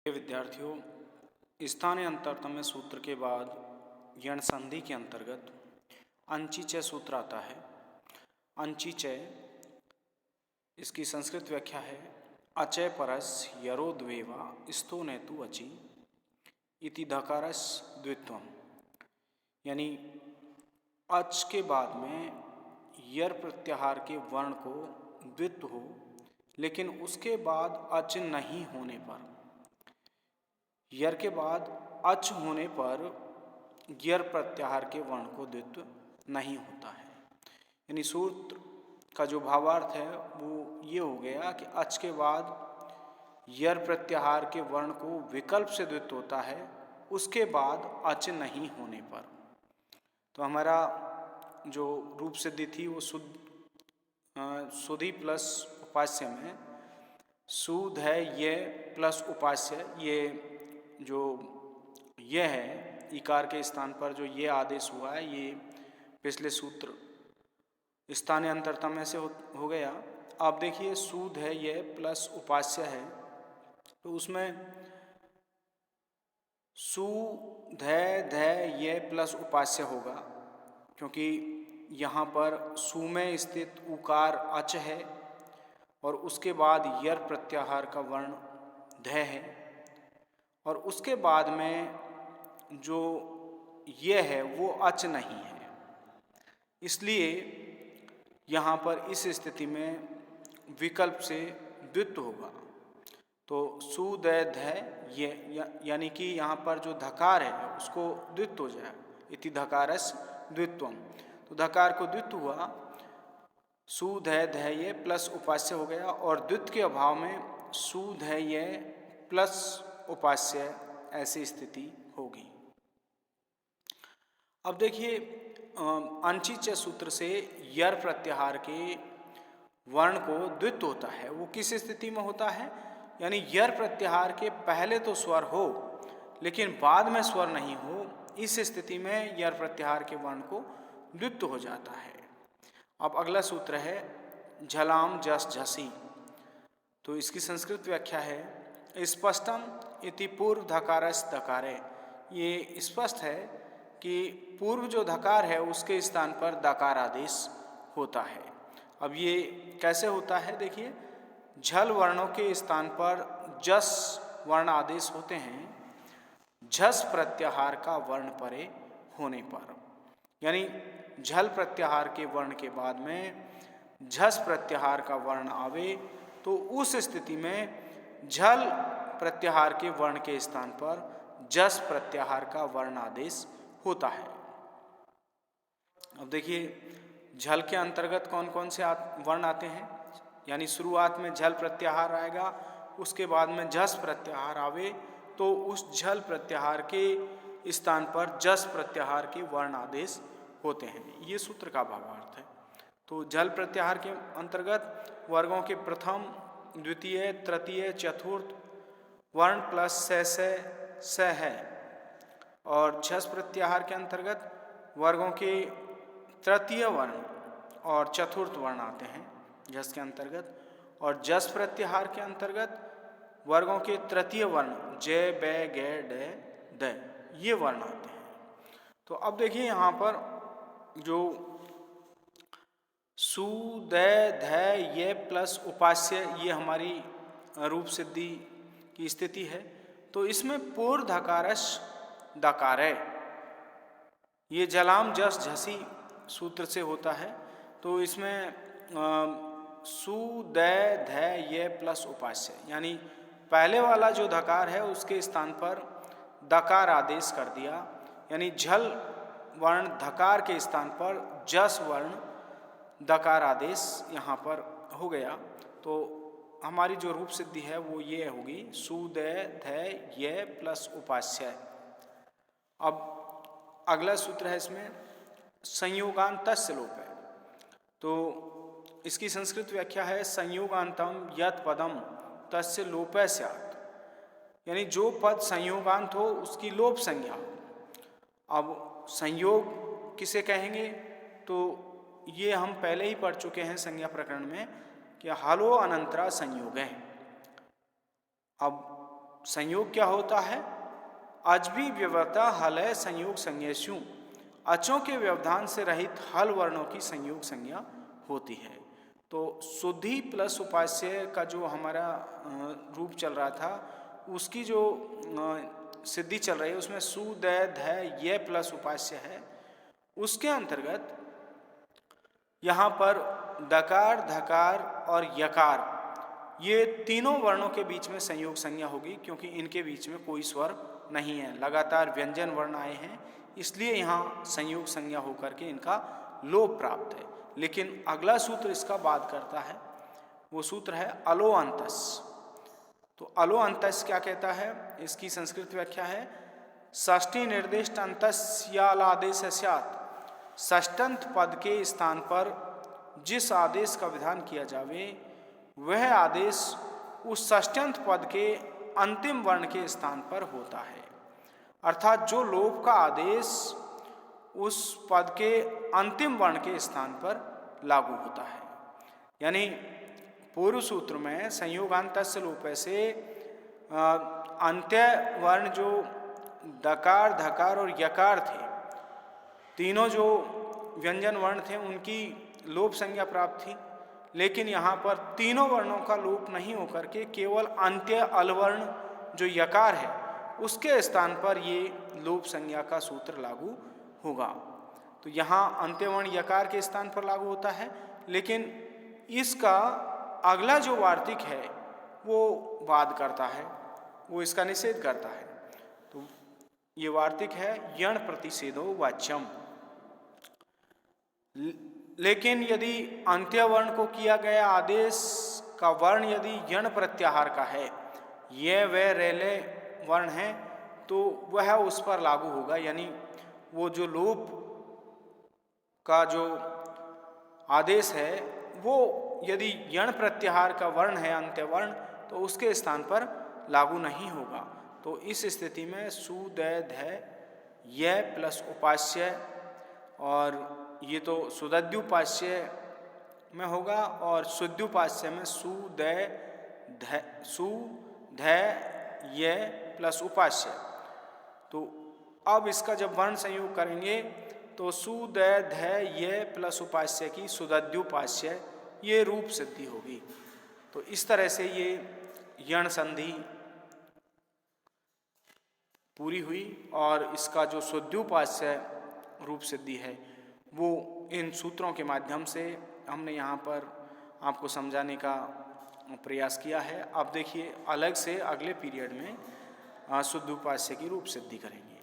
विद्यार्थियों, स्थानीय अंतरतम्य सूत्र के बाद यण संधि के अंतर्गत अंचिचय सूत्र आता है। अंचिचय इसकी संस्कृत व्याख्या है अचय परस यरोद्वेवा स्तो नेतु अचि इति धकारस द्वित्वम, यानी अच के बाद में यर प्रत्याहार के वर्ण को द्वित्व हो, लेकिन उसके बाद अच नहीं होने पर, यर के बाद अच होने पर यर प्रत्याहार के वर्ण को द्वित्व नहीं होता है। यानी सूत्र का जो भावार्थ है वो ये हो गया कि अच के बाद यर प्रत्याहार के वर्ण को विकल्प से द्वित्व होता है, उसके बाद अच नहीं होने पर। तो हमारा जो रूप सिद्धि थी वो सुधि प्लस उपास्य में सूद है ये प्लस उपास्य, ये जो ये है इकार के स्थान पर जो ये आदेश हुआ है ये पिछले सूत्र स्थानीय अंतरतम्य से हो गया। अब देखिए सूद है ये प्लस उपास्य है, तो उसमें सु ध ये प्लस उपास्य होगा, क्योंकि यहाँ पर सु में स्थित उकार अच है और उसके बाद यर प्रत्याहार का वर्ण ध है और उसके बाद में जो ये है वो अच नहीं है, इसलिए यहाँ पर इस स्थिति में विकल्प से द्वित्व होगा। तो सु ध ये यानी कि यहाँ पर जो धकार है उसको द्वित्व हो जाए, इति धकारस द्वित्वम। तो धकार को द्वित्व हुआ, सु ध ये प्लस उपास्य हो गया और द्वित्व के अभाव में सु ध ये प्लस उपास्य ऐसी स्थिति होगी। अब देखिए अंचिचय सूत्र से यर प्रत्याहार के वर्ण को द्वित्व होता है, वो किस स्थिति में होता है, यानी यर प्रत्याहार के पहले तो स्वर हो लेकिन बाद में स्वर नहीं हो, इस स्थिति में यर प्रत्याहार के वर्ण को द्वित्व हो जाता है। अब अगला सूत्र है झलाम जस झसी। तो इसकी संस्कृत व्याख्या है स्पष्टम इति पूर्व धकारस दकारे। ये स्पष्ट है कि पूर्व जो धकार है उसके स्थान पर दकार आदेश होता है। अब ये कैसे होता है, देखिए झल वर्णों के स्थान पर जस वर्ण आदेश होते हैं झस प्रत्याहार का वर्ण परे होने पर, यानी झल प्रत्याहार के वर्ण के बाद में झस प्रत्याहार का वर्ण आवे तो उस स्थिति में झल प्रत्याहार के वर्ण के स्थान पर जस प्रत्याहार का वर्ण आदेश होता है। अब देखिए झल के अंतर्गत कौन कौन से वर्ण आते हैं, यानी शुरुआत में झल प्रत्याहार आएगा, उसके बाद में जस प्रत्याहार आवे तो उस झल प्रत्याहार के स्थान पर जस प्रत्याहार के वर्ण आदेश होते हैं। ये सूत्र का भावार्थ है। तो झल प्रत्याहार के अंतर्गत वर्गों के प्रथम द्वितीय तृतीय चतुर्थ वर्ण प्लस स है, और झस प्रत्याहार के अंतर्गत वर्गों के तृतीय वर्ण और चतुर्थ वर्ण आते हैं झस के अंतर्गत, और जस प्रत्याहार के अंतर्गत वर्गों के तृतीय वर्ण जय बै गे ड द ये वर्ण आते हैं। तो अब देखिए यहाँ पर जो सु द ध ये प्लस उपास्य ये हमारी रूप सिद्धि की स्थिति है। तो इसमें पूर्व धकारस दकारे ये जलाम जस झसी सूत्र से होता है। तो इसमें सु द ध ये प्लस उपास्य, यानी पहले वाला जो धकार है उसके स्थान पर दकार आदेश कर दिया, यानी झल वर्ण धकार के स्थान पर जस वर्ण दकार आदेश यहाँ पर हो गया। तो हमारी जो रूप सिद्धि है वो ये होगी सु द ध ये प्लस उपास्य। अब अगला सूत्र है इसमें संयोगांतस्य लोप है। तो इसकी संस्कृत व्याख्या है संयोगांतम यत पदम तस्य लोपे स्यात्, यानी जो पद संयोगांत हो उसकी लोप संज्ञा हो। अब संयोग किसे कहेंगे, तो ये हम पहले ही पढ़ चुके हैं संज्ञा प्रकरण में कि हलो अनंतरा संयोग है। अब संयोग क्या होता है? अजबी व्यवता हलय संयोग संज्ञेषु, अचों के व्यवधान से रहित हल वर्णों की संयोग संज्ञा होती है। तो शुद्धि प्लस उपास्य का जो हमारा रूप चल रहा था, उसकी जो सिद्धि चल रही है उसमें सु दै ध ये प्लस उपास्य है। उसके अंतर्गत यहाँ पर दकार धकार और यकार, ये तीनों वर्णों के बीच में संयोग संज्ञा होगी, क्योंकि इनके बीच में कोई स्वर नहीं है, लगातार व्यंजन वर्ण आए हैं, इसलिए यहाँ संयोग संज्ञा होकर के इनका लोप प्राप्त है। लेकिन अगला सूत्र इसका बात करता है, वो सूत्र है अलो अंतस। तो अलो अंतस क्या कहता है? इसकी संस्कृत व्याख्या है षष्ठी निर्दिष्ट अंतस्यालादेश स्यात्, षष्ठंत पद के स्थान पर जिस आदेश का विधान किया जावे वह आदेश उस षष्ठ्यंत पद के अंतिम वर्ण के स्थान पर होता है। अर्थात जो लोप का आदेश उस पद के अंतिम वर्ण के स्थान पर लागू होता है। यानी पूर्व सूत्र में संयोगांतस्य लोपे से अंत्य वर्ण जो दकार धकार और यकार थे, तीनों जो व्यंजन वर्ण थे उनकी लोप संज्ञा प्राप्त थी। लेकिन यहाँ पर तीनों वर्णों का लोप नहीं होकर के केवल अंत्य अलवर्ण जो यकार है उसके स्थान पर ये लोप संज्ञा का सूत्र लागू होगा। तो यहाँ अंत्यवर्ण यकार के स्थान पर लागू होता है, लेकिन इसका अगला जो वार्तिक है वो वाद करता है, वो इसका निषेध करता है। तो ये वार्तिक है यण प्रतिषेधो वाच्यम। लेकिन यदि अंत्यवर्ण को किया गया आदेश का वर्ण यदि यण प्रत्याहार का है, ये वे रेले वर्ण है, तो वह उस पर लागू होगा। यानी वो जो लोप का जो आदेश है वो यदि यण प्रत्याहार का वर्ण है अंत्यवर्ण, तो उसके स्थान पर लागू नहीं होगा। तो इस स्थिति में सु दै ध ये प्लस उपास्य, और ये तो सुदद्युपास्य में होगा, और शुद्युपास्य में सु ध ये प्लस उपास्य। तो अब इसका जब वर्ण संयोग करेंगे तो सु दै ध ये प्लस उपास्य की सुदद्युपास्य ये रूप सिद्धि होगी। तो इस तरह से ये यण संधि पूरी हुई, और इसका जो शुद्युपास्य रूप सिद्धि है वो इन सूत्रों के माध्यम से हमने यहाँ पर आपको समझाने का प्रयास किया है। अब देखिए अलग से अगले पीरियड में शुद्ध उपास्य की रूप सिद्धि करेंगे।